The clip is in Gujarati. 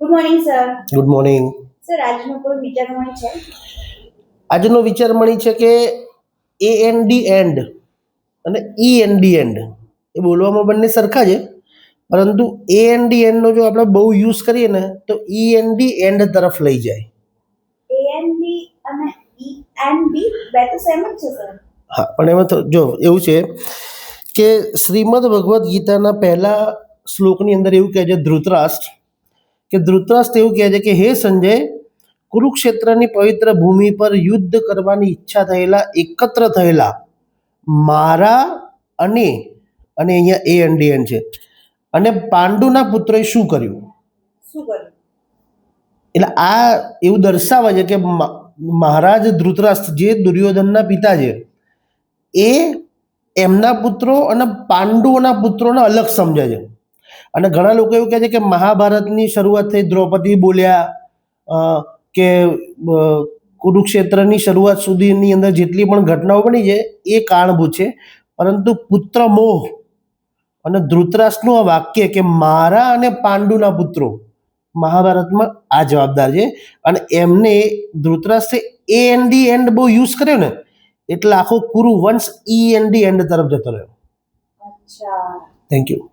Good morning sir. Good morning. Sir આજનો કોઈ વિચારમણી છે? આજનો વિચારમણી છે કે એ એન ડી એન્ડ અને ઈ એન ડી એન્ડ એ બોલવામાં બંને સરખા છે, પરંતુ એ એન ડી એન્ડનો જો આપણે બહુ યુઝ કરીએ ને તો ઈ એન ડી એન્ડ તરફ લઈ જાય. એએનડી અને ઈએનડી બે તો સેમ જ છે સર. હા, પણ એમાં તો જો એવું છે કે શ્રીમદ ભગવદ્ ગીતાના પહેલા શ્લોકની અંદર એવું કહે છે ધૃતરાષ્ટ્ર એવું કહે છે કે હે સંજય, કુરુક્ષેત્રની પવિત્ર ભૂમિ પર યુદ્ધ કરવાની ઈચ્છા થયેલા એકત્ર થયેલા મારા અને અને અહીંયા એ એન ડી એન છે અને પાંડુના પુત્રોએ શું કર્યું? શું કર્યું? એટલે આ એવું દર્શાવે છે કે મહારાજ ધૃતરાષ્ટ્ર જે દુર્યોધનના પિતા છે એ એમના પુત્રો અને પાંડુઓના પુત્રોને અલગ સમજે છે. અને ઘણા લોકો એવું કહે છે કે મહાભારતની શરૂઆત થઈ, દ્રૌપદી બોલ્યા કે કુરુક્ષેત્રની શરૂઆત સુધીની અંદર જેટલી પણ ઘટનાઓ બની છે એ કારણભૂત છે, પરંતુ પુત્ર મોહ અને ધૃતરાષ્ટ્રનું આ વાક્ય કે મારા અને પાંડુના પુત્રો મહાભારતમાં આ જવાબદાર છે. અને એમને ધૃતરાષ્ટ્રે એ એન ડી એન્ડ બહુ યુઝ કર્યો ને એટલે આખો કુરુ વંશ ઈ એન ડી એન્ડ તરફ જતો રહ્યો. અચ્છા, થેન્ક યુ.